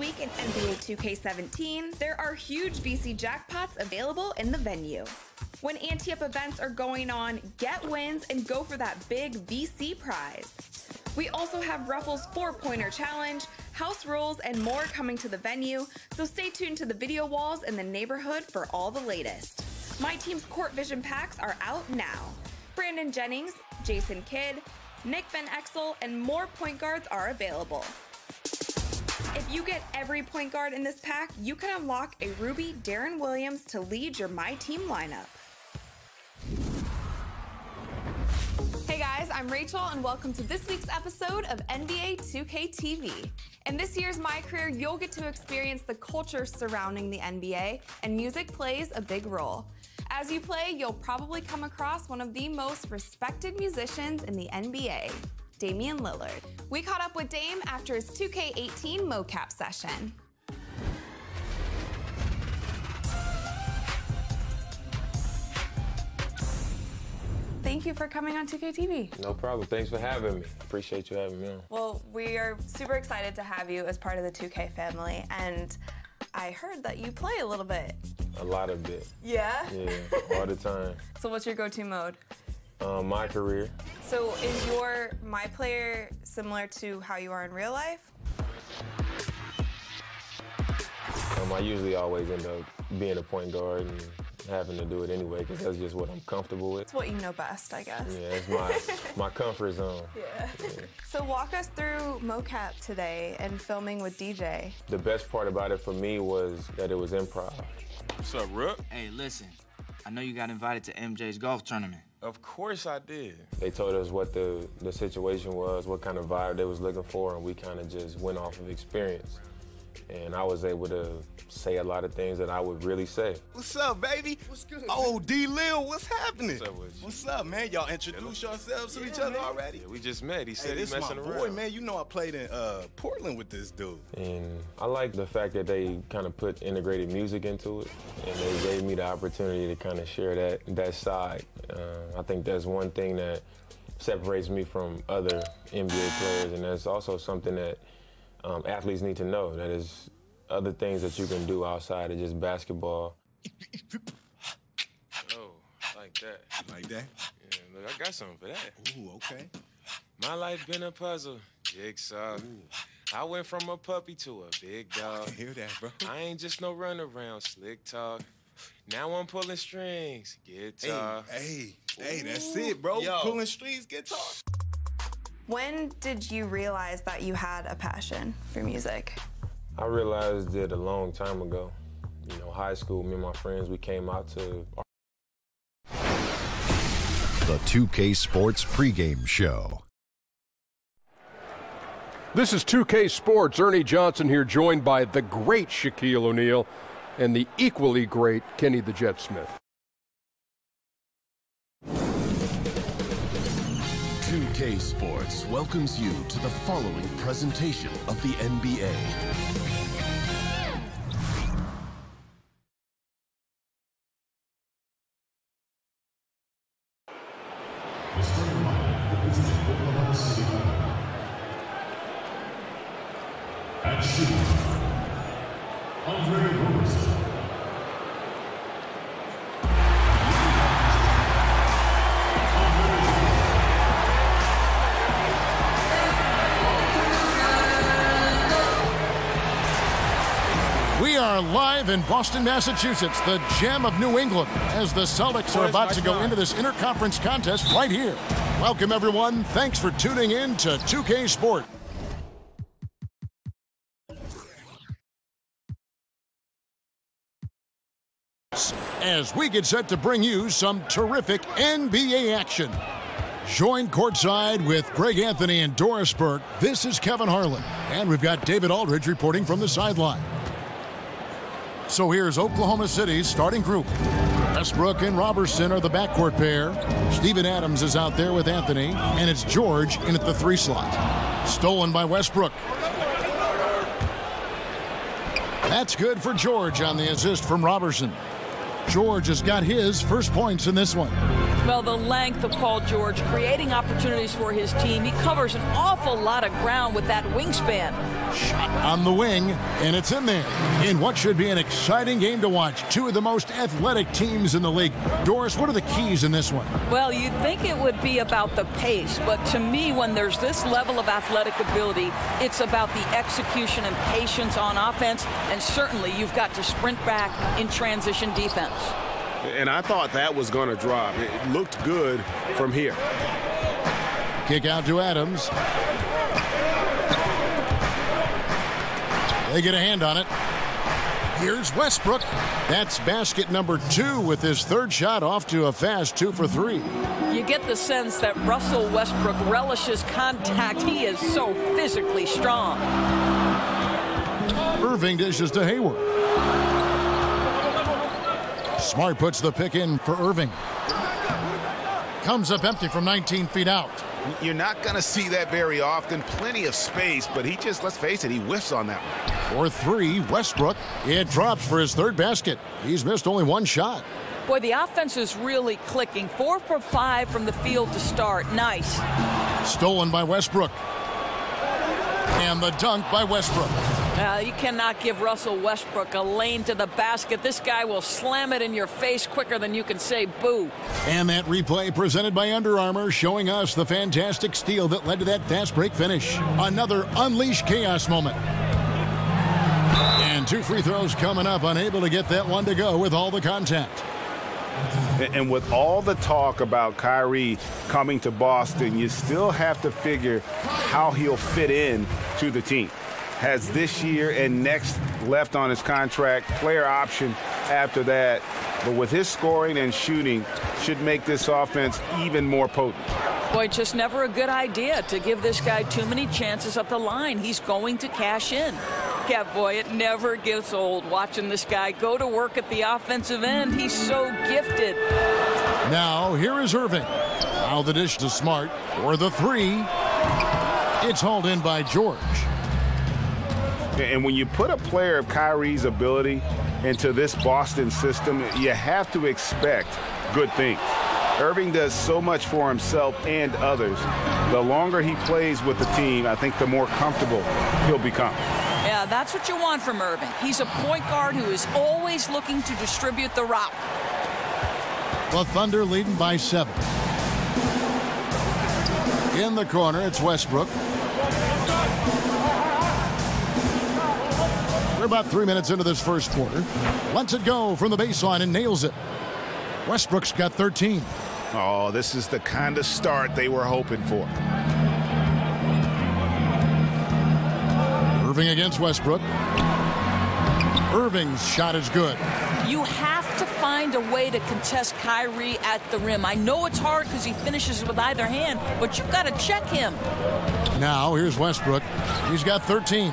week in NBA 2K17, there are huge VC jackpots available in the venue. When ante-up events are going on, get wins and go for that big VC prize. We also have Ruffles 4-pointer challenge, house rules, and more coming to the venue, so stay tuned to the video walls in the neighborhood for all the latest. My team's Court Vision packs are out now. Brandon Jennings, Jason Kidd, Nick Van Exel, and more point guards are available. If you get every point guard in this pack, you can unlock a Ruby Darren Williams to lead your My Team lineup. Hey guys, I'm Rachel and welcome to this week's episode of NBA 2K TV. In this year's My Career, you'll get to experience the culture surrounding the NBA, and music plays a big role. As you play, you'll probably come across one of the most respected musicians in the NBA, Damian Lillard. We caught up with Dame after his 2K18 mocap session. Thank you for coming on 2K TV. No problem. Thanks for having me. Appreciate you having me on. Well, we are super excited to have you as part of the 2K family, and I heard that you play a little bit. A lot of it. Yeah? Yeah, all the time. So what's your go-to mode? My career. So is your My Player similar to how you are in real life? I usually always end up being a point guard and having to do it anyway because that's just what I'm comfortable with. It's what you know best, I guess. Yeah, it's my comfort zone. Yeah. So walk us through mocap today and filming with DJ. The best part about it for me was that it was improv. What's up, Rook? Hey, listen, I know you got invited to MJ's golf tournament. Of course I did. They told us what the situation was, what kind of vibe they was looking for, and we kind of just went off of experience. And I was able to say a lot of things that I would really say. What's up, baby? What's good? Oh, D-Lil, what's happening? What's up with you? What's up, man? Y'all introduce yourselves to each other already? Yeah, we just met. He said this he's messing my around. boy, man. You know I played in Portland with this dude. And I like the fact that they kind of put integrated music into it, and they gave me the opportunity to kind of share that side. I think that's one thing that separates me from other NBA players, and that's also something that athletes need to know, that is other things that you can do outside of just basketball. Oh, like that. Like that? Yeah, look, I got something for that. Ooh, okay. My life been a puzzle, jigsaw. I went from a puppy to a big dog. I hear that, bro. I ain't just no runaround, slick talk. Now I'm pulling strings, guitar. Hey, that's it, bro. Yo. Pulling strings, guitar. When did you realize that you had a passion for music? I realized it a long time ago. You know, high school, me and my friends, we came out to The 2K Sports pregame show. This is 2K Sports. Ernie Johnson here, joined by the great Shaquille O'Neal and the equally great Kenny the Jet Smith. 2K Sports welcomes you to the following presentation of the NBA. At shooting, Andre Roberson. We are live in Boston, Massachusetts, the gem of New England, as the Celtics are about to go into this interconference contest right here. Welcome, everyone. Thanks for tuning in to 2K Sport. As we get set to bring you some terrific NBA action. Joined courtside with Greg Anthony and Doris Burke, this is Kevin Harlan. And we've got David Aldridge reporting from the sideline. So here's Oklahoma City's starting group. Westbrook and Robertson are the backcourt pair. Steven Adams is out there with Anthony, and it's George in at the 3 slot. Stolen by Westbrook. That's good for George on the assist from Robertson. George has got his first points in this one. Well, the length of Paul George, creating opportunities for his team. He covers an awful lot of ground with that wingspan. Shot on the wing, and it's in there. In what should be an exciting game to watch. Two of the most athletic teams in the league. Doris, what are the keys in this one? Well, you'd think it would be about the pace, but to me, when there's this level of athletic ability, it's about the execution and patience on offense, and certainly you've got to sprint back in transition defense. And I thought that was going to drop. It looked good from here. Kick out to Adams. They get a hand on it. Here's Westbrook. That's basket number 2 with his third shot off to a fast 2 for 3. You get the sense that Russell Westbrook relishes contact. He is so physically strong. Irving dishes to Hayward. Smart puts the pick in for Irving. Comes up empty from 19 feet out. You're not going to see that very often. Plenty of space, but he just, let's face it, he whiffs on that one. For 3, Westbrook. It drops for his third basket. He's missed only one shot. Boy, the offense is really clicking. 4 for 5 from the field to start. Nice. Stolen by Westbrook. And the dunk by Westbrook. You cannot give Russell Westbrook a lane to the basket. This guy will slam it in your face quicker than you can say boo. And that replay presented by Under Armour, showing us the fantastic steal that led to that fast break finish. Another unleashed chaos moment. And 2 free throws coming up, unable to get that one to go with all the contact. And with all the talk about Kyrie coming to Boston, you still have to figure how he'll fit in to the team. Has this year and next left on his contract, player option after that. But with his scoring and shooting, should make this offense even more potent. Boy, just never a good idea to give this guy too many chances at the line. He's going to cash in. Yeah, boy, it never gets old watching this guy go to work at the offensive end. He's so gifted. Now, here is Irving. Now the dish to Smart for the 3. It's hauled in by George. And when you put a player of Kyrie's ability into this Boston system, you have to expect good things. Irving does so much for himself and others. The longer he plays with the team, I think the more comfortable he'll become. Yeah, that's what you want from Irving. He's a point guard who is always looking to distribute the rock. The Thunder leading by 7. In the corner, it's Westbrook. We're about 3 minutes into this first quarter. Lets it go from the baseline and nails it. Westbrook's got 13. Oh, this is the kind of start they were hoping for. Irving against Westbrook. Irving's shot is good. You have to find a way to contest Kyrie at the rim. I know it's hard because he finishes with either hand, but you've got to check him. Now here's Westbrook. He's got 13.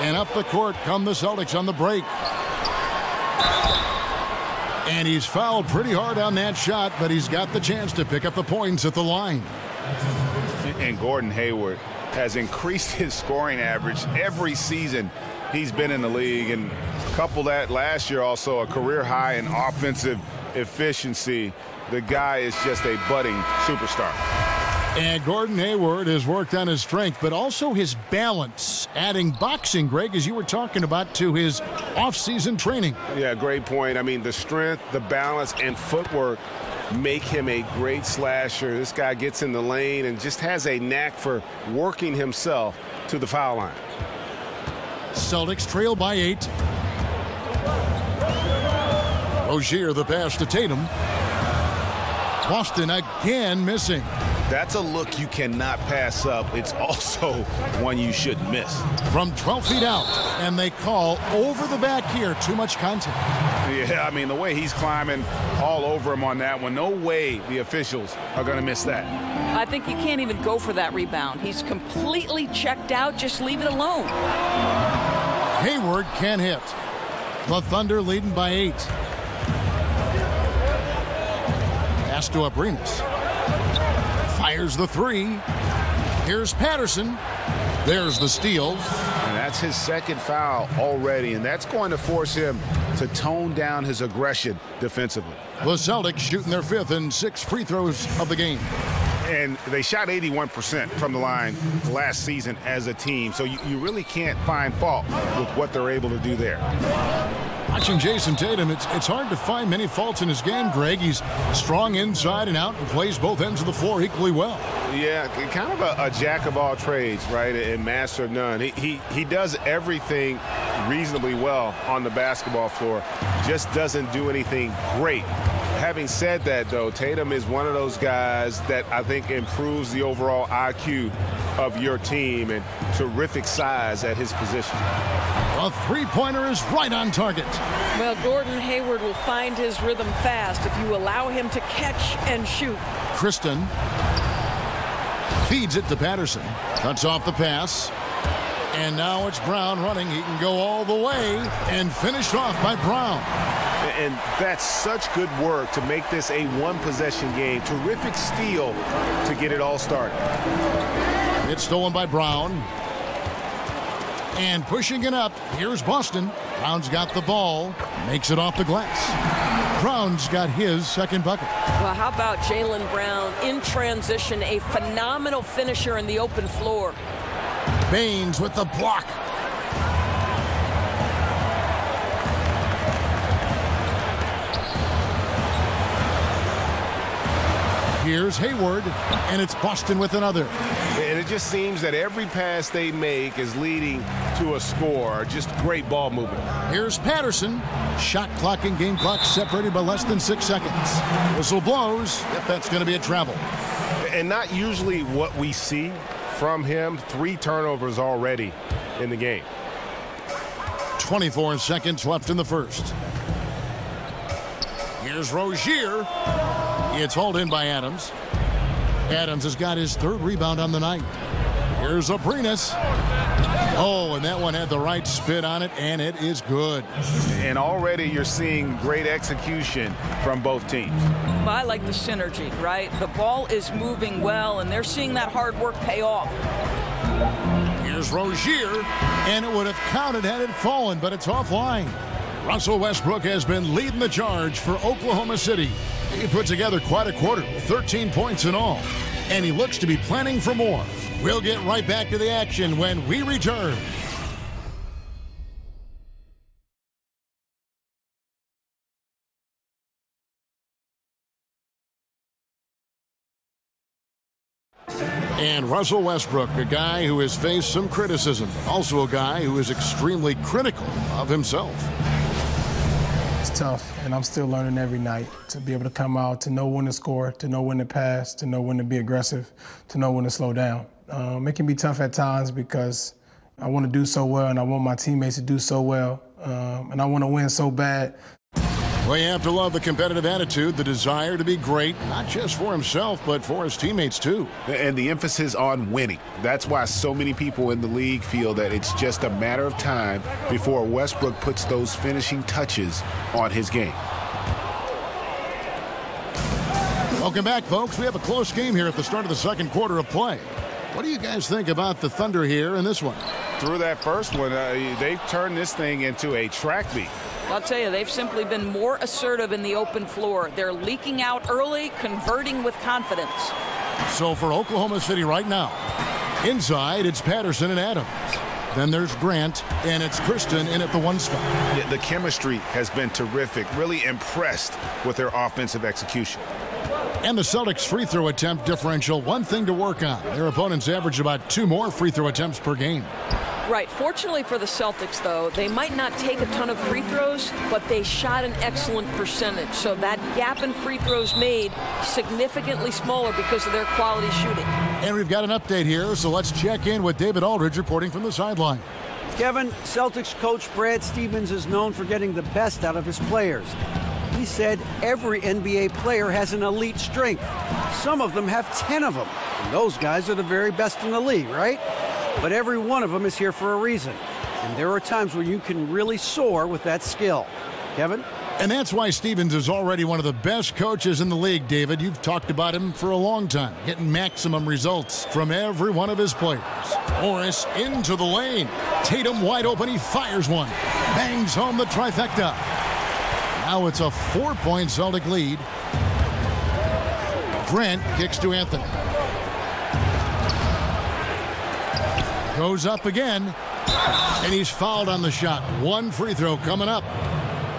And up the court come the Celtics on the break. And he's fouled pretty hard on that shot, but he's got the chance to pick up the points at the line. And Gordon Hayward has increased his scoring average every season he's been in the league. And couple that last year also a career high in offensive efficiency. The guy is just a budding superstar. And Gordon Hayward has worked on his strength, but also his balance, adding boxing, Greg, as you were talking about, to his off-season training. Yeah, great point. I mean, the strength, the balance, and footwork make him a great slasher. This guy gets in the lane and just has a knack for working himself to the foul line. Celtics trail by 8. Rozier the pass to Tatum. Boston again missing. That's a look you cannot pass up. It's also one you shouldn't miss. From 12 feet out, and they call over the back here. Too much contact. Yeah, I mean, the way he's climbing all over him on that one, no way the officials are going to miss that. I think you can't even go for that rebound. He's completely checked out. Just leave it alone. Hayward can't hit. The Thunder leading by 8. Pass to Abrinas. Fires the 3. Here's Patterson. There's the steal. And that's his second foul already, and that's going to force him to tone down his aggression defensively. The Celtics shooting their 5th and 6th free throws of the game. And they shot 81% from the line last season as a team, so you really can't find fault with what they're able to do there. Watching Jason Tatum, it's hard to find many faults in his game, Greg. He's strong inside and out and plays both ends of the floor equally well. Yeah, kind of a jack of all trades, right, and master of none. He does everything reasonably well on the basketball floor, just doesn't do anything great. Having said that, though, Tatum is one of those guys that I think improves the overall IQ of your team, and terrific size at his position. A three-pointer is right on target. Well, Gordon Hayward will find his rhythm fast if you allow him to catch and shoot. Kristen feeds it to Patterson. Cuts off the pass. And now it's Brown running. He can go all the way, and finished off by Brown. And that's such good work to make this a one-possession game. Terrific steal to get it all started. It's stolen by Brown. And pushing it up, here's Boston. Brown's got the ball, makes it off the glass. Brown's got his second bucket. Well, how about Jaylen Brown in transition, a phenomenal finisher in the open floor. Baines with the block. Here's Hayward, and it's Boston with another. And it just seems that every pass they make is leading to a score. Just great ball movement. Here's Patterson. Shot clock and game clock separated by less than 6 seconds. Whistle blows. Yep, that's going to be a travel. And not usually what we see from him. 3 turnovers already in the game. 24 seconds left in the first. Here's Rozier. It's hauled in by Adams. Adams has got his 3rd rebound on the night. Here's Abrinas. Oh, and that one had the right spin on it, and it is good. And already you're seeing great execution from both teams. Well, I like the synergy, right? The ball is moving well, and they're seeing that hard work pay off. Here's Rozier, and it would have counted had it fallen, but it's offline. Russell Westbrook has been leading the charge for Oklahoma City. He put together quite a quarter, 13 points in all, and he looks to be planning for more. We'll get right back to the action when we return. And Russell Westbrook, a guy who has faced some criticism, also a guy who is extremely critical of himself. It's tough, and I'm still learning every night to be able to come out, to know when to score, to know when to pass, to know when to be aggressive, to know when to slow down. It can be tough at times because I want to do so well, and I want my teammates to do so well, and I want to win so bad. Well, you have to love the competitive attitude, the desire to be great, not just for himself, but for his teammates, too. And the emphasis on winning. That's why so many people in the league feel that it's just a matter of time before Westbrook puts those finishing touches on his game. Welcome back, folks. We have a close game here at the start of the second quarter of play. What do you guys think about the Thunder here in this one? Through that first one, they've turned this thing into a track meet. I'll tell you, they've simply been more assertive in the open floor. They're leaking out early, converting with confidence. So for Oklahoma City right now, inside it's Patterson and Adams. Then there's Grant, and it's Kristen in at the 1 spot. Yeah, the chemistry has been terrific. Really impressed with their offensive execution. And the Celtics free throw attempt differential, one thing to work on. Their opponents average about 2 more free throw attempts per game. Right. Fortunately for the Celtics, though, they might not take a ton of free throws, but they shot an excellent percentage. So that gap in free throws made significantly smaller because of their quality shooting. And we've got an update here, so let's check in with David Aldridge reporting from the sideline. Kevin, Celtics coach Brad Stevens is known for getting the best out of his players. He said every NBA player has an elite strength. Some of them have 10 of them. And those guys are the very best in the league, right? But every one of them is here for a reason. And there are times where you can really soar with that skill. Kevin? And that's why Stevens is already one of the best coaches in the league, David. You've talked about him for a long time, getting maximum results from every one of his players. Morris into the lane. Tatum wide open. He fires one. Bangs home the trifecta. Now it's a 4-point Celtic lead. Grant kicks to Anthony. Goes up again, and he's fouled on the shot. One free throw coming up.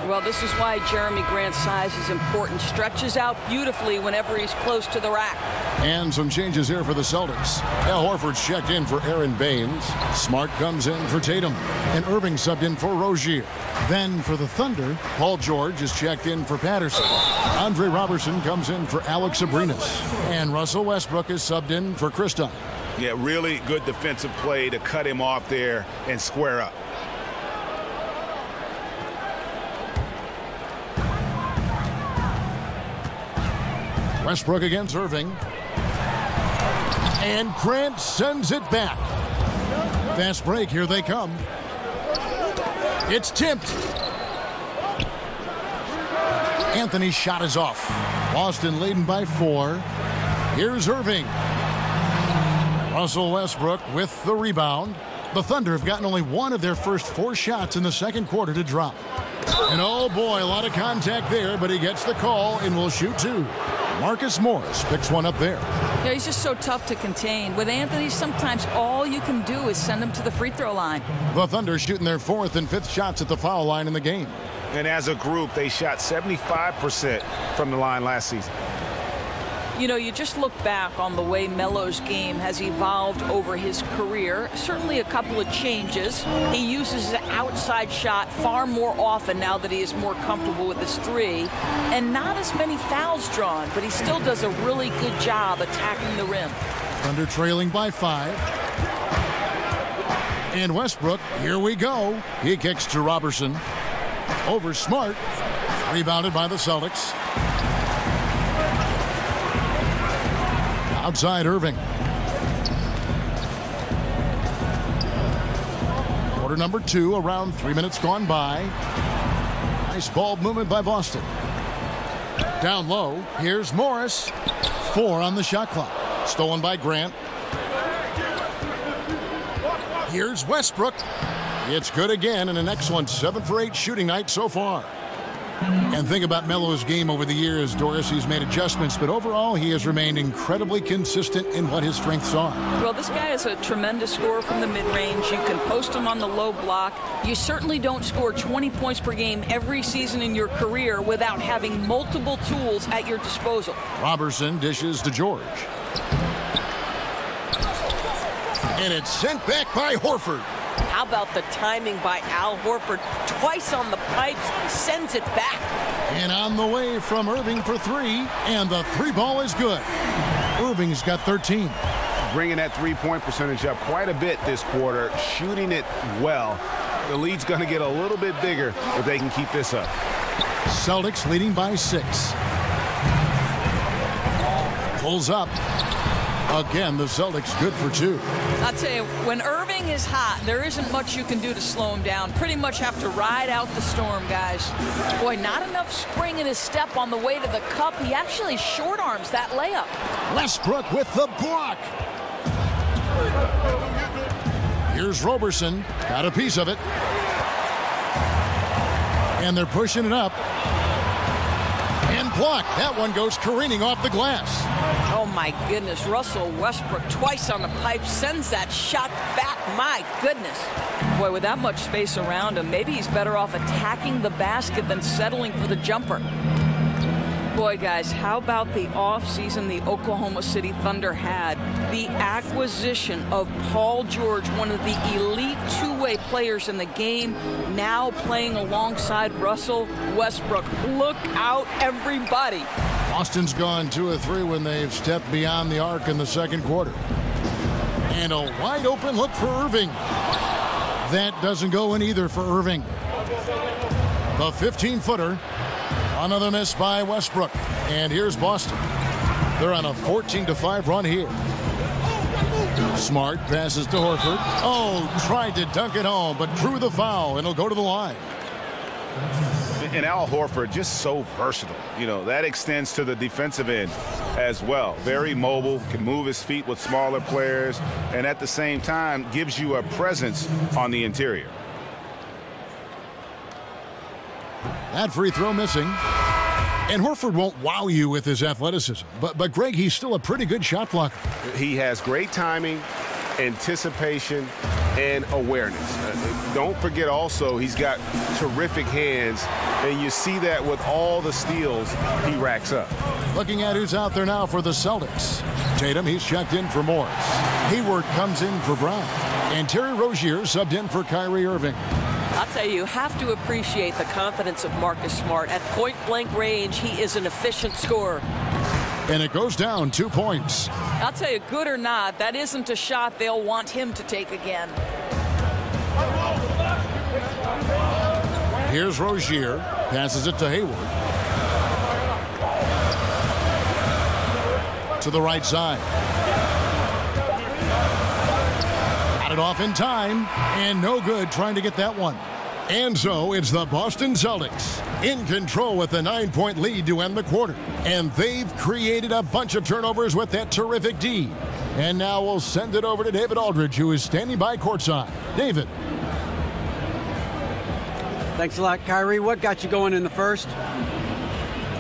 Well, this is why Jeremy Grant's size is important. Stretches out beautifully whenever he's close to the rack. And some changes here for the Celtics. Al Horford's checked in for Aaron Baines. Smart comes in for Tatum. And Irving subbed in for Rozier. Then for the Thunder, Paul George is checked in for Patterson. Andre Robertson comes in for Alex Abrinas. And Russell Westbrook is subbed in for Chris Dunn. Yeah, really good defensive play to cut him off there and square up. Westbrook against Irving. And Grant sends it back. Fast break, here they come. It's tipped. Anthony's shot is off. Boston leading by 4. Here's Irving. Russell Westbrook with the rebound. The Thunder have gotten only one of their first 4 shots in the second quarter to drop. And oh boy, a lot of contact there, but he gets the call and will shoot 2. Marcus Morris picks one up there. Yeah, he's just so tough to contain. With Anthony, sometimes all you can do is send him to the free throw line. The Thunder shooting their 4th and 5th shots at the foul line in the game. And as a group, they shot 75% from the line last season. You know, you just look back on the way Melo's game has evolved over his career. Certainly a couple of changes. He uses an outside shot far more often now that he is more comfortable with his 3. And not as many fouls drawn, but he still does a really good job attacking the rim. Thunder trailing by 5. And Westbrook, here we go. He kicks to Robertson. Over Smart. Rebounded by the Celtics. Outside Irving. Quarter number 2, around 3 minutes gone by. Nice ball movement by Boston. Down low, here's Morris. 4 on the shot clock. Stolen by Grant. Here's Westbrook. It's good again, and an excellent 7 for 8 shooting night so far. And think about Melo's game over the years, Doris. He's made adjustments, but overall he has remained incredibly consistent in what his strengths are. Well, this guy is a tremendous scorer from the mid-range. You can post him on the low block. You certainly don't score 20 points per game every season in your career without having multiple tools at your disposal. Robertson dishes to George. And it's sent back by Horford. How about the timing by Al Horford? Twice on the pipes, sends it back. And on the way from Irving for 3, and the 3 ball is good. Irving's got 13. Bringing that 3-point percentage up quite a bit this quarter, shooting it well. The lead's going to get a little bit bigger if they can keep this up. Celtics leading by 6. Pulls up. Again, the Celtics good for 2. I'll tell you, when Irving is hot, there isn't much you can do to slow him down. Pretty much have to ride out the storm, guys. Boy, not enough spring in his step on the way to the cup. He actually short arms that layup. Westbrook with the block. Here's Robertson. Got a piece of it. And they're pushing it up. And blocked. That one goes careening off the glass. Oh, my goodness. Russell Westbrook twice on the pipe sends that shot back. My goodness. Boy, with that much space around him, maybe he's better off attacking the basket than settling for the jumper. Boy, guys, how about the offseason the Oklahoma City Thunder had? The acquisition of Paul George, one of the elite two-way players in the game, now playing alongside Russell Westbrook. Look out, everybody. Boston's gone 2 of 3 when they've stepped beyond the arc in the second quarter. And a wide open look for Irving. That doesn't go in either for Irving. The 15-footer. Another miss by Westbrook. And here's Boston. They're on a 14-5 run here. Smart passes to Horford. Oh, tried to dunk it home, but drew the foul, and he'll go to the line. And Al Horford, just so versatile. You know, that extends to the defensive end as well. Very mobile, can move his feet with smaller players, and at the same time gives you a presence on the interior. That free throw missing. And Horford won't wow you with his athleticism, but Greg, he's still a pretty good shot blocker. He has great timing, anticipation, and awareness. Don't forget also he's got terrific hands, and you see that with all the steals he racks up. Looking at who's out there now for the Celtics. Tatum, he's checked in for Morris. Hayward comes in for Brown. And Terry Rozier subbed in for Kyrie Irving. I'll tell you have to appreciate the confidence of Marcus Smart. At point-blank range, he is an efficient scorer. And it goes down 2 points. I'll tell you, good or not, that isn't a shot they'll want him to take again. Here's Rozier. Passes it to Hayward. To the right side. Got it off in time. And no good trying to get that one. And so it's the Boston Celtics in control with a 9-point lead to end the quarter. And they've created a bunch of turnovers with that terrific D. And now we'll send it over to David Aldridge, who is standing by courtside. David. Thanks a lot, Kyrie. What got you going in the first?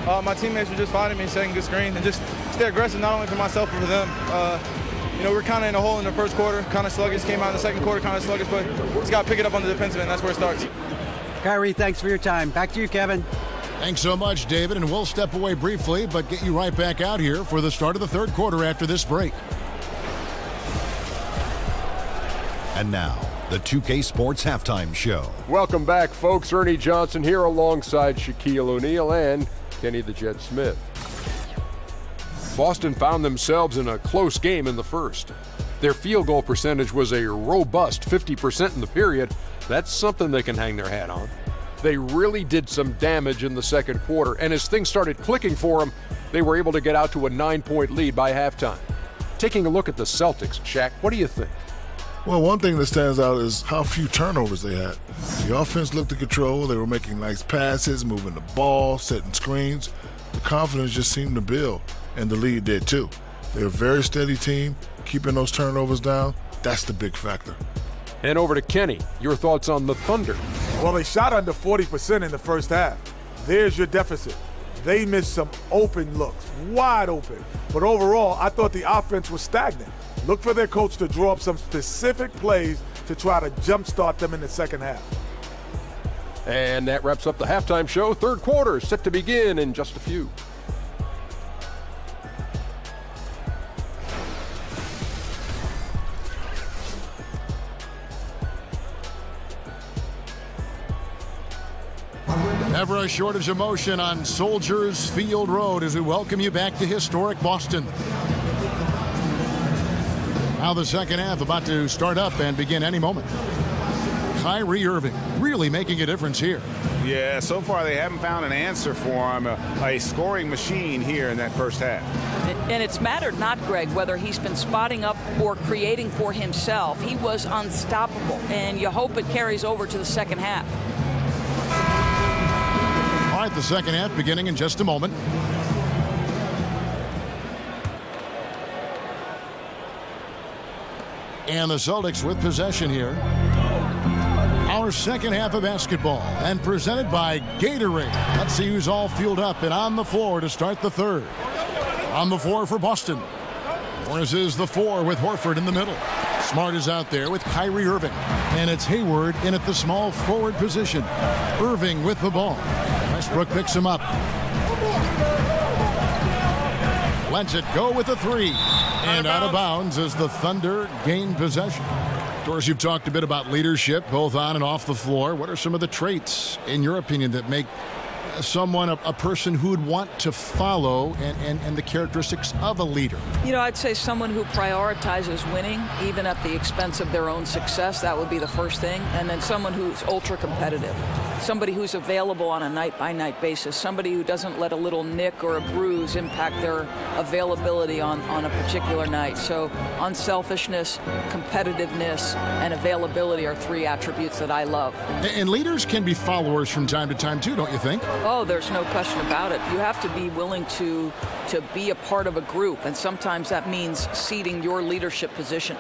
My teammates were just finding me, setting good screens, and just stay aggressive, not only for myself, but for them. You know, we're kind of in a hole in the first quarter, kind of sluggish, came out in the second quarter, kind of sluggish, but just got to pick it up on the defensive end. That's where it starts. Kyrie, thanks for your time. Back to you, Kevin. Thanks so much, David, and we'll step away briefly, but get you right back out here for the start of the third quarter after this break. And now, the 2K Sports Halftime Show. Welcome back, folks. Ernie Johnson here alongside Shaquille O'Neal and Kenny the Jet Smith. Boston found themselves in a close game in the first. Their field goal percentage was a robust 50% in the period. That's something they can hang their hat on. They really did some damage in the second quarter, and as things started clicking for them, they were able to get out to a 9-point lead by halftime. Taking a look at the Celtics, Shaq, what do you think? Well, one thing that stands out is how few turnovers they had. The offense looked in control. They were making nice passes, moving the ball, setting screens. The confidence just seemed to build, and the lead did too. They're a very steady team, keeping those turnovers down. That's the big factor. And over to Kenny, your thoughts on the Thunder. Well, they shot under 40% in the first half. There's your deficit. They missed some open looks, wide open. But overall, I thought the offense was stagnant. Look for their coach to draw up some specific plays to try to jumpstart them in the second half. And that wraps up the halftime show. Third quarter set to begin in just a few. Never a shortage of motion on Soldiers Field Road as we welcome you back to historic Boston. Now the second half about to start up and begin any moment. Kyrie Irving really making a difference here. Yeah, so far they haven't found an answer for him, a scoring machine here in that first half. And it's mattered not, Greg, whether he's been spotting up or creating for himself. He was unstoppable, and you hope it carries over to the second half. All right, the second half beginning in just a moment. And the Celtics with possession here. Our second half of basketball and presented by Gatorade. Let's see who's all fueled up and on the floor to start the third. On the floor for Boston. Morris is the 4 with Horford in the middle. Smart is out there with Kyrie Irving. And it's Hayward in at the small forward position. Irving with the ball. Westbrook picks him up. Lets it go with a 3. And out of bounds as the Thunder gain possession. Of course, you've talked a bit about leadership, both on and off the floor. What are some of the traits, in your opinion, that make someone a person who would want to follow and the characteristics of a leader? You know, I'd say someone who prioritizes winning, even at the expense of their own success. That would be the first thing. And then someone who's ultra competitive. Somebody who's available on a night-by-night basis. Somebody who doesn't let a little nick or a bruise impact their availability on a particular night. So unselfishness, competitiveness, and availability are 3 attributes that I love. And leaders can be followers from time to time, too, don't you think? Oh, there's no question about it. You have to be willing to be a part of a group, and sometimes that means ceding your leadership position.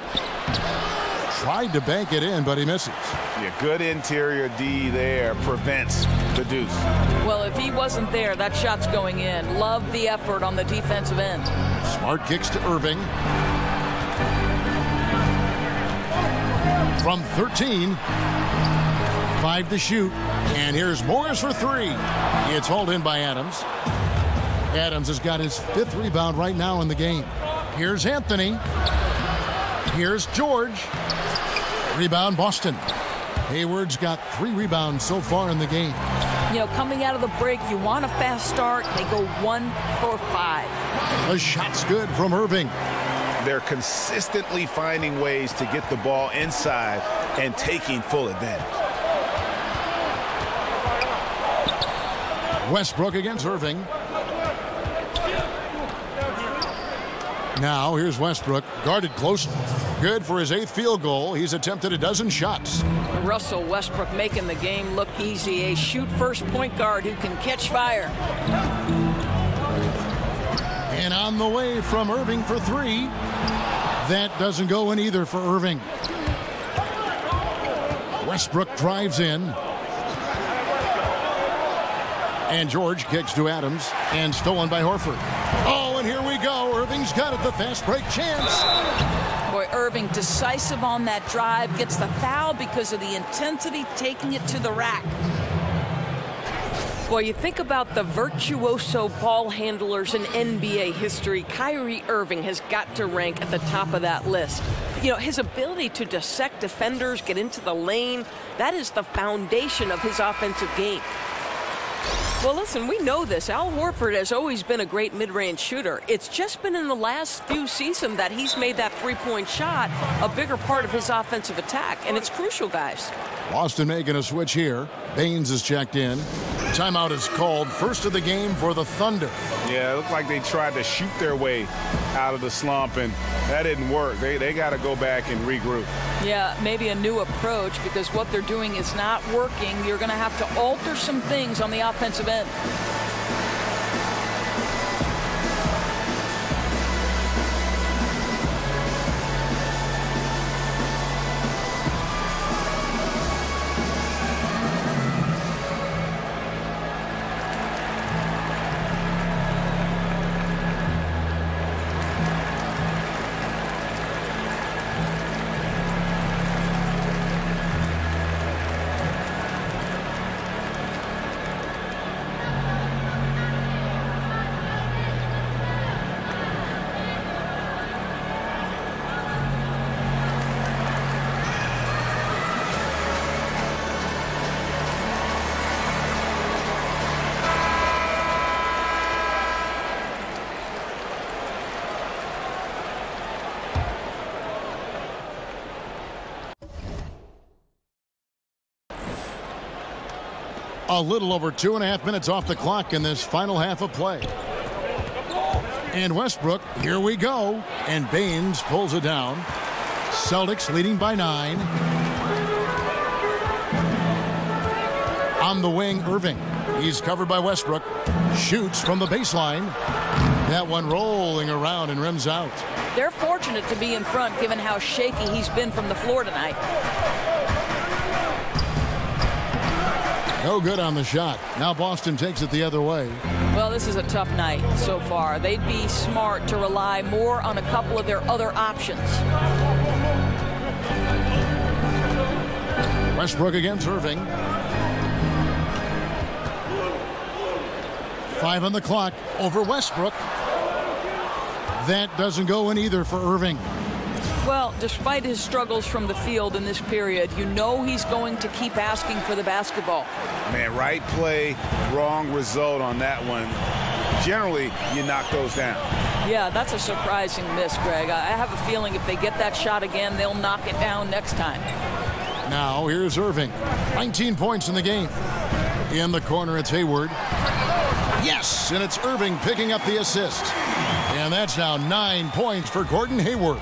Tried to bank it in, but he misses. Yeah, good interior D there prevents the deuce. Well, if he wasn't there, that shot's going in. Love the effort on the defensive end. Smart kicks to Irving. From 13, 5 to shoot. And here's Morris for 3. It's hauled in by Adams. Adams has got his 5th rebound right now in the game. Here's Anthony. Here's George. Rebound, Boston. Hayward's got 3 rebounds so far in the game. You know, coming out of the break, you want a fast start. They go 1 for 5. The shot's good from Irving. They're consistently finding ways to get the ball inside and taking full advantage. Westbrook against Irving. Now here's Westbrook, guarded close. Good for his 8th field goal. He's attempted a dozen shots. Russell Westbrook making the game look easy. A shoot-first point guard who can catch fire. And on the way from Irving for 3. That doesn't go in either for Irving. Westbrook drives in. And George kicks to Adams. And stolen by Horford. Oh, and here we go. Irving's got it, the fast break chance. Boy, Irving decisive on that drive. Gets the foul because of the intensity, taking it to the rack. Boy, you think about the virtuoso ball handlers in NBA history, Kyrie Irving has got to rank at the top of that list. You know, his ability to dissect defenders, get into the lane, that is the foundation of his offensive game. Well, listen, we know this. Al Horford has always been a great mid-range shooter. It's just been in the last few seasons that he's made that three-point shot a bigger part of his offensive attack, and it's crucial, guys. Boston making a switch here. Baines is checked in. Timeout is called. First of the game for the Thunder. Yeah, it looked like they tried to shoot their way out of the slump, and that didn't work. They got to go back and regroup. Yeah, maybe a new approach, because what they're doing is not working. You're going to have to alter some things on the offensive end. A little over 2.5 minutes off the clock in this final half of play. And Westbrook, here we go. And Baines pulls it down. Celtics leading by 9. On the wing, Irving. He's covered by Westbrook. Shoots from the baseline. That one rolling around and rims out. They're fortunate to be in front given how shaky he's been from the floor tonight. No good on the shot. Now Boston takes it the other way. Well, this is a tough night so far. They'd be smart to rely more on a couple of their other options. Westbrook against Irving. 5 on the clock over Westbrook. That doesn't go in either for Irving. Well, despite his struggles from the field in this period, you know he's going to keep asking for the basketball. Man, right play, wrong result on that one. Generally, you knock those down. Yeah, that's a surprising miss, Greg. I have a feeling if they get that shot again, they'll knock it down next time. Now, here's Irving. 19 points in the game. In the corner, it's Hayward. Yes, and it's Irving picking up the assist. And that's now 9 points for Gordon Hayward.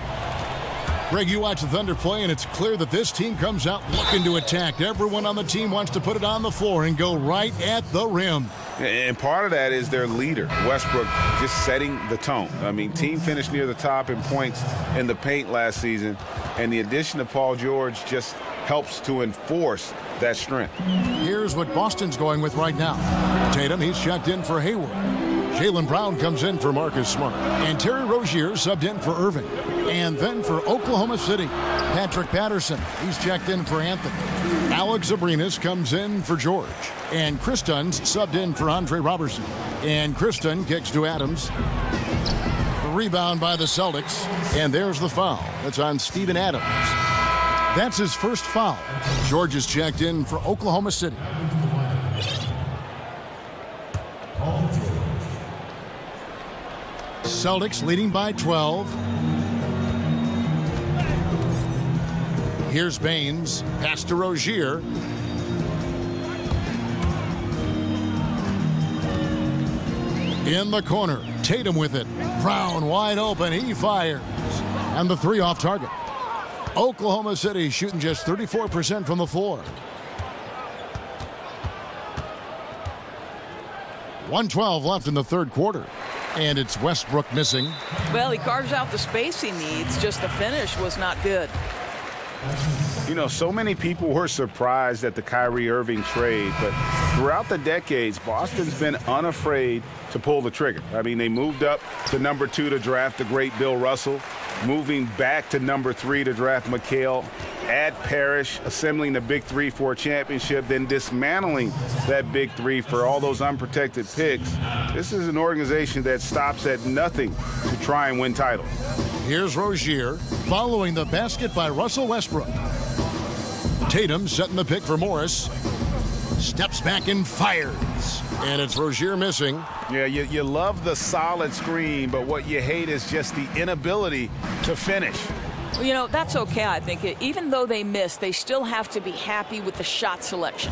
Greg, you watch the Thunder play, and it's clear that this team comes out looking to attack. Everyone on the team wants to put it on the floor and go right at the rim. And part of that is their leader, Westbrook, just setting the tone. I mean, team finished near the top in points in the paint last season, and the addition of Paul George just helps to enforce that strength. Here's what Boston's going with right now. Tatum, he's checked in for Hayward. Jaylen Brown comes in for Marcus Smart. And Terry Rozier subbed in for Irving. And then for Oklahoma City, Patrick Patterson, he's checked in for Anthony. Alex Abrinas comes in for George. And Chris Dunn's subbed in for Andre Robertson. And Chris Dunn kicks to Adams. The rebound by the Celtics. And there's the foul. That's on Steven Adams. That's his first foul. George is checked in for Oklahoma City. Celtics leading by 12. Here's Baines. Pass to Rozier. In the corner. Tatum with it. Brown wide open. He fires. And the three off target. Oklahoma City shooting just 34% from the floor. 1:12 left in the third quarter. And it's Westbrook missing. Well, he carves out the space he needs. Just the finish was not good. You know, so many people were surprised at the Kyrie Irving trade, but throughout the decades, Boston's been unafraid to pull the trigger. I mean, they moved up to number 2 to draft the great Bill Russell, moving back to number 3 to draft McHale, add Parrish, assembling the big three for a championship, then dismantling that big three for all those unprotected picks. This is an organization that stops at nothing to try and win titles. Here's Rozier following the basket by Russell Westbrook. Tatum setting the pick for Morris. Steps back and fires. And it's Rozier missing. Yeah, you love the solid screen, but what you hate is just the inability to finish. Well, you know, that's okay, I think. Even though they missed, they still have to be happy with the shot selection.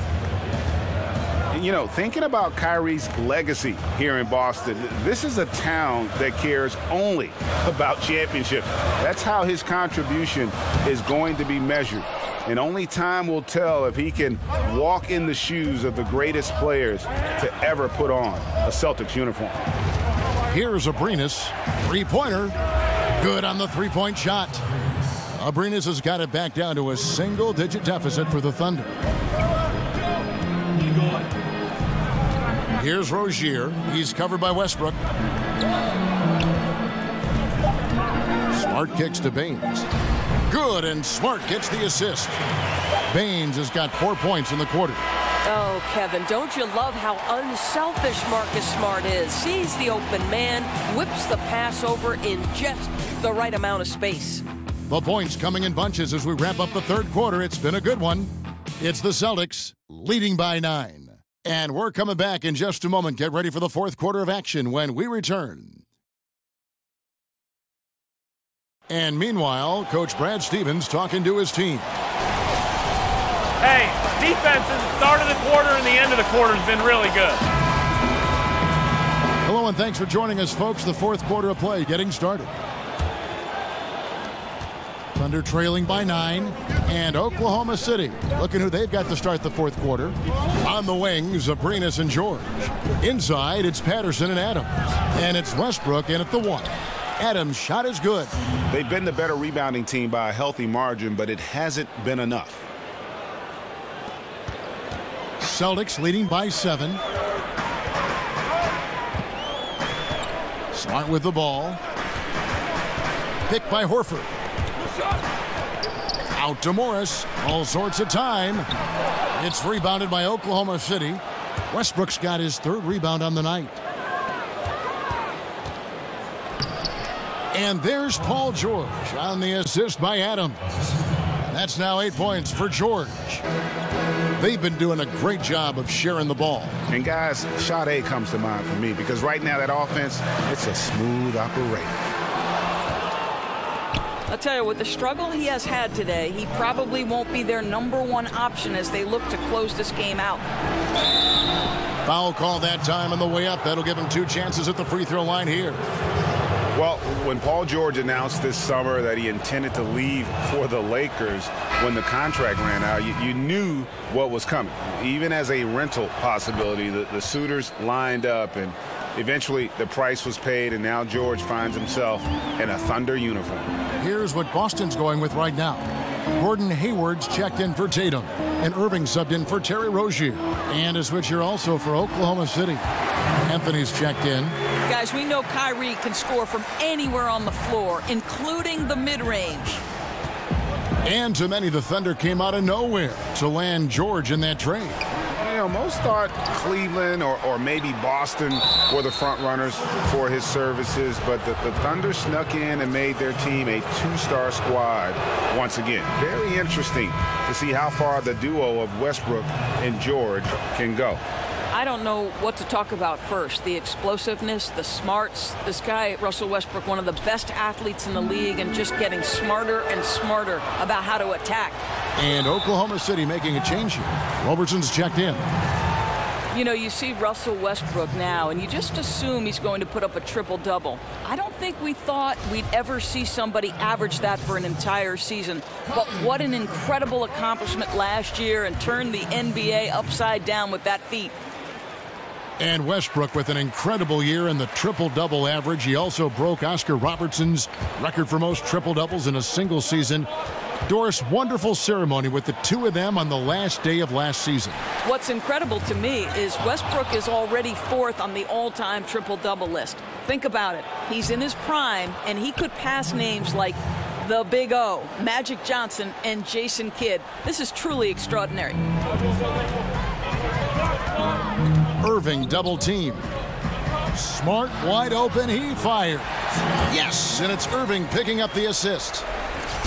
You know, thinking about Kyrie's legacy here in Boston, this is a town that cares only about championships. That's how his contribution is going to be measured. And only time will tell if he can walk in the shoes of the greatest players to ever put on a Celtics uniform. Here's Abrinas. Three-pointer. Good on the three-point shot. Abrinas has got it back down to a single-digit deficit for the Thunder. Here's Rozier. He's covered by Westbrook. Smart kicks to Baines. Good, and Smart gets the assist. Baines has got 4 points in the quarter. Oh, Kevin, don't you love how unselfish Marcus Smart is? Sees the open man, whips the pass over in just the right amount of space. The points coming in bunches as we wrap up the third quarter. It's been a good one. It's the Celtics leading by 9. And we're coming back in just a moment. Get ready for the fourth quarter of action when we return. And meanwhile, Coach Brad Stevens talking to his team. Hey, defense at the start of the quarter and the end of the quarter has been really good. Hello and thanks for joining us, folks. The fourth quarter of play getting started. Thunder trailing by 9, and Oklahoma City looking who they've got to start the fourth quarter. On the wings, Abrinas and George. Inside, it's Patterson and Adams. And it's Westbrook in at the 1. Adams' shot is good. They've been the better rebounding team by a healthy margin, but it hasn't been enough. Celtics leading by 7. Smart with the ball. Picked by Horford. Out to Morris. All sorts of time. It's rebounded by Oklahoma City. Westbrook's got his 3rd rebound on the night. And there's Paul George on the assist by Adams. That's now 8 points for George. They've been doing a great job of sharing the ball. And guys, shot A comes to mind for me because right now that offense, it's a smooth operation. I'll tell you, with the struggle he has had today, he probably won't be their #1 option as they look to close this game out. Foul call that time on the way up. That'll give him 2 chances at the free throw line here. Well, when Paul George announced this summer that he intended to leave for the Lakers when the contract ran out, you knew what was coming. Even as a rental possibility, the suitors lined up, and eventually the price was paid, and now George finds himself in a Thunder uniform. Here's what Boston's going with right now. Gordon Hayward's checked in for Tatum, and Irving subbed in for Terry Rozier. And a switch here also for Oklahoma City. Anthony's checked in. Guys, we know Kyrie can score from anywhere on the floor, including the mid-range. And to many, the Thunder came out of nowhere to land George in that trade. You know, most thought Cleveland or maybe Boston were the front runners for his services, but the Thunder snuck in and made their team a two-star squad once again. Very interesting to see how far the duo of Westbrook and George can go. I don't know what to talk about first. The explosiveness, the smarts. This guy, Russell Westbrook, one of the best athletes in the league, and just getting smarter and smarter about how to attack. And Oklahoma City making a change here. Robertson's checked in. You know, you see Russell Westbrook now, and you just assume he's going to put up a triple-double. I don't think we thought we'd ever see somebody average that for an entire season. But what an incredible accomplishment last year, and turned the NBA upside down with that feat. And Westbrook with an incredible year in the triple-double average. He also broke Oscar Robertson's record for most triple-doubles in a single season. Doris, wonderful ceremony with the two of them on the last day of last season. What's incredible to me is Westbrook is already fourth on the all-time triple-double list. Think about it. He's in his prime, and he could pass names like the Big O, Magic Johnson, and Jason Kidd. This is truly extraordinary. Irving double team. Smart, wide open, he fires. Yes, and it's Irving picking up the assist.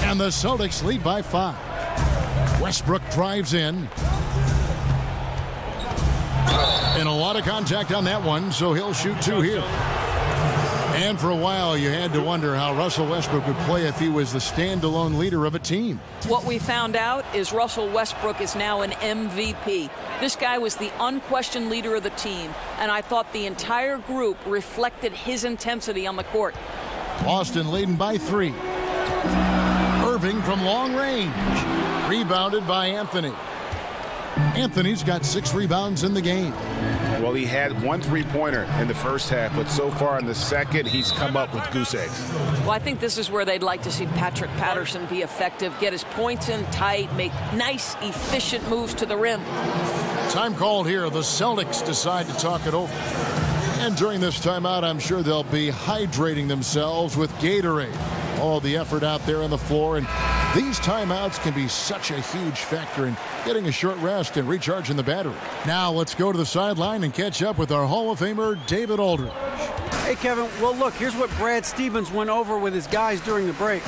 And the Celtics lead by 5. Westbrook drives in. And a lot of contact on that one, so he'll shoot 2 here. And for a while, you had to wonder how Russell Westbrook would play if he was the standalone leader of a team. What we found out is Russell Westbrook is now an MVP. This guy was the unquestioned leader of the team, and I thought the entire group reflected his intensity on the court. Boston leading by 3. Irving from long range. Rebounded by Anthony. Anthony's got 6 rebounds in the game. Well, he had 1 3-pointer in the first half, but so far in the second, he's come up with goose eggs. Well, I think this is where they'd like to see Patrick Patterson be effective, get his points in tight, make nice, efficient moves to the rim. Time called here. The Celtics decide to talk it over. And during this timeout, I'm sure they'll be hydrating themselves with Gatorade. All the effort out there on the floor, and these timeouts can be such a huge factor in getting a short rest and recharging the battery. Now let's go to the sideline and catch up with our Hall of Famer, David Aldridge. Hey, Kevin. Well, look, here's what Brad Stevens went over with his guys during the break.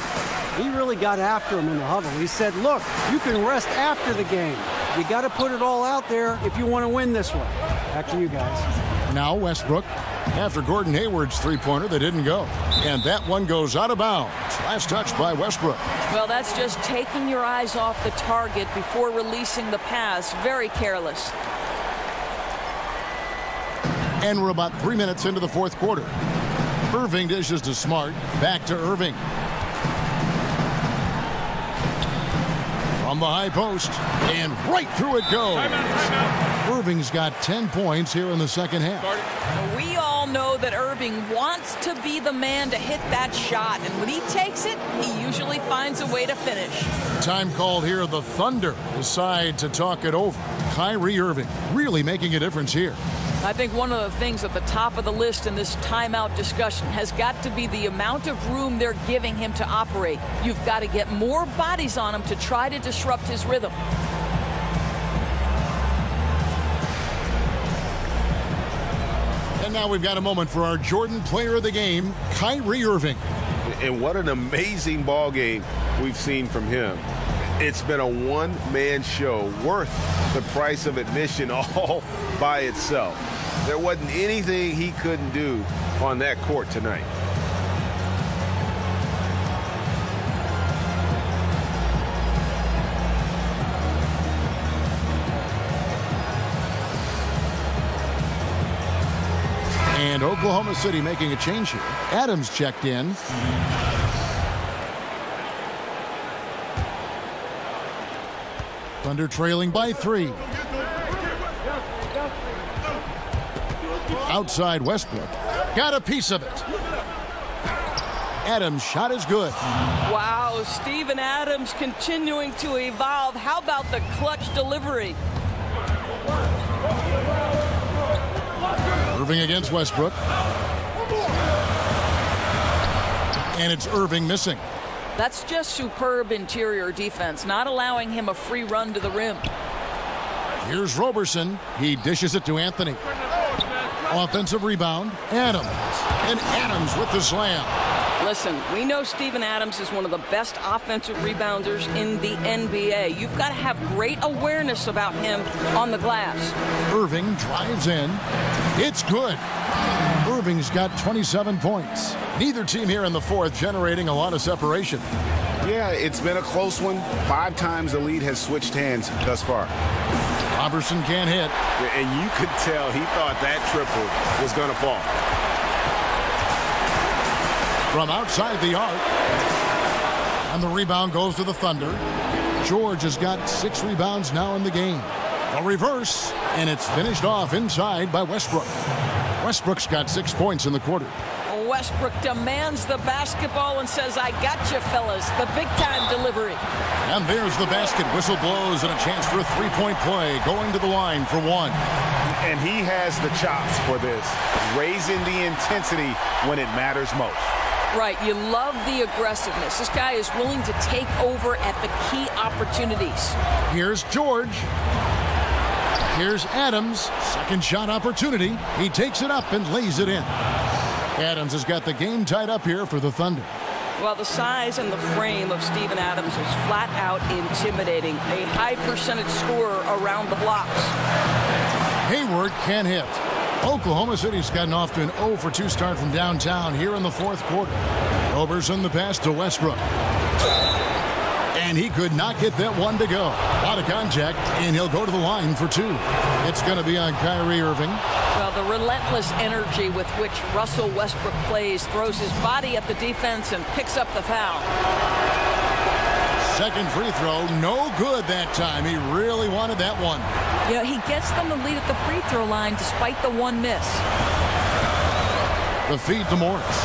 He really got after him in the huddle. He said, look, you can rest after the game. You got to put it all out there if you want to win this one. Back to you guys. Now Westbrook. After Gordon Hayward's 3-pointer, they didn't go. And that one goes out of bounds. Last touch by Westbrook. Well, that's just taking your eyes off the target before releasing the pass. Very careless. And we're about 3 minutes into the 4th quarter. Irving dishes to Smart. Back to Irving. From the high post. And right through it goes. Timeout. Irving's got 10 points here in the second half. We all know that Irving wants to be the man to hit that shot. And when he takes it, he usually finds a way to finish. Time called here. The Thunder decide to talk it over. Kyrie Irving really making a difference here. I think one of the things at the top of the list in this timeout discussion has got to be the amount of room they're giving him to operate. You've got to get more bodies on him to try to disrupt his rhythm. And now we've got a moment for our Jordan Player of the Game, Kyrie Irving. And what an amazing ball game we've seen from him. It's been a one-man show worth the price of admission all by itself. There wasn't anything he couldn't do on that court tonight. And Oklahoma City making a change here. Adams checked in. Thunder trailing by 3. Outside Westbrook. Got a piece of it. Adams' shot is good. Wow, Steven Adams continuing to evolve. How about the clutch delivery? Irving against Westbrook. And it's Irving missing. That's just superb interior defense, not allowing him a free run to the rim. Here's Roberson. He dishes it to Anthony. Offensive rebound, Adams. And Adams with the slam. Listen, we know Steven Adams is one of the best offensive rebounders in the NBA. You've got to have great awareness about him on the glass. Irving drives in. It's good. Irving's got 27 points. Neither team here in the fourth generating a lot of separation. Yeah, it's been a close one. 5 times the lead has switched hands thus far. Roberson can't hit. And you could tell he thought that triple was going to fall. From outside the arc. And the rebound goes to the Thunder. George has got 6 rebounds now in the game. A reverse, and it's finished off inside by Westbrook. Westbrook's got 6 points in the quarter. Westbrook demands the basketball and says, I got you, fellas. The big-time delivery. And there's the basket. Whistle blows and a chance for a 3-point play. Going to the line for 1. And he has the chops for this. Raising the intensity when it matters most. Right, you love the aggressiveness. This guy is willing to take over at the key opportunities. Here's George. Here's Adams. Second shot opportunity. He takes it up and lays it in. Adams has got the game tied up here for the Thunder. Well, the size and the frame of Steven Adams is flat out intimidating. A high percentage scorer around the blocks. Hayward can't hit. Oklahoma City's gotten off to an 0-for-2 start from downtown here in the fourth quarter. Roberson the pass to Westbrook. And he could not get that one to go. A lot of contact, and he'll go to the line for 2. It's going to be on Kyrie Irving. Well, the relentless energy with which Russell Westbrook plays, throws his body at the defense and picks up the foul. Second free throw, no good that time. He really wanted that one. You know, he gets them the lead at the free throw line despite the one miss. The feed to Morris.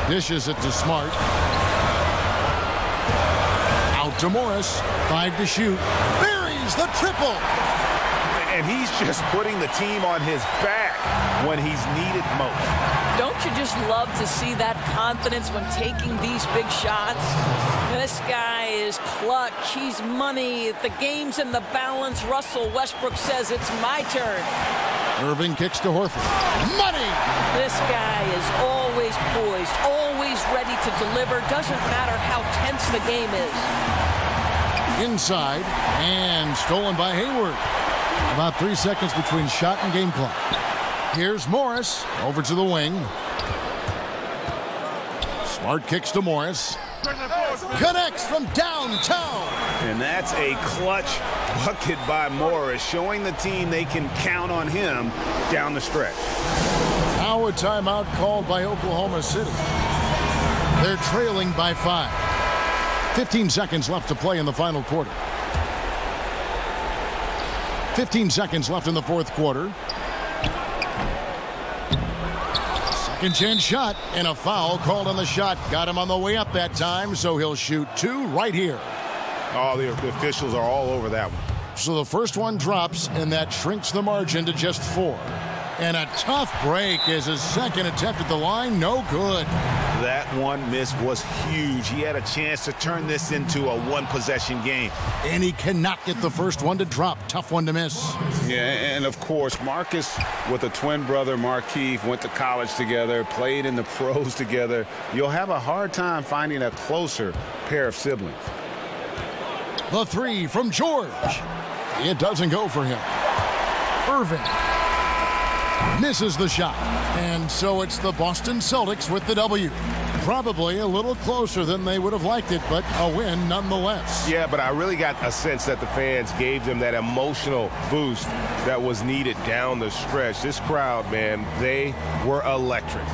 Dishes it to Smart. Out to Morris. 5 to shoot. Buries the triple. And he's just putting the team on his back when he's needed most. Don't you just love to see that confidence when taking these big shots? This guy is clutch. He's money. The game's in the balance. Russell Westbrook says it's my turn. Irving kicks to Horford. Money! This guy is always poised, always ready to deliver. Doesn't matter how tense the game is. Inside, and stolen by Hayward. About 3 seconds between shot and game clock. Here's Morris, over to the wing. Smart kicks to Morris. Connects from downtown. And that's a clutch bucket by Morris, showing the team they can count on him down the stretch. Now a timeout called by Oklahoma City. They're trailing by 5. 15 seconds left to play in the final quarter. 15 seconds left in the fourth quarter. Second chance shot, and a foul called on the shot. Got him on the way up that time, so he'll shoot 2 right here. Oh, the officials are all over that one. So the first one drops, and that shrinks the margin to just 4. And a tough break as his second attempt at the line, no good. That one miss was huge. He had a chance to turn this into a one-possession game. And he cannot get the first one to drop. Tough one to miss. Yeah, and of course, Marcus with a twin brother, Markeith, went to college together, played in the pros together. You'll have a hard time finding a closer pair of siblings. The 3 from George. It doesn't go for him. Irving misses the shot. And so it's the Boston Celtics with the W. Probably a little closer than they would have liked it, but a win nonetheless. Yeah, but I really got a sense that the fans gave them that emotional boost that was needed down the stretch. This crowd, man, they were electric.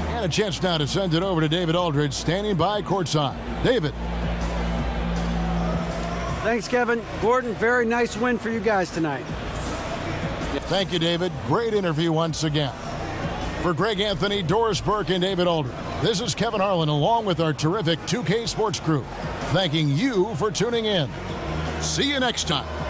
And a chance now to send it over to David Aldridge, standing by courtside. David. Thanks, Kevin. Gordon, very nice win for you guys tonight. Thank you, David. Great interview once again. For Greg Anthony, Doris Burke, and David Aldridge, this is Kevin Harlan along with our terrific 2K Sports crew, thanking you for tuning in. See you next time.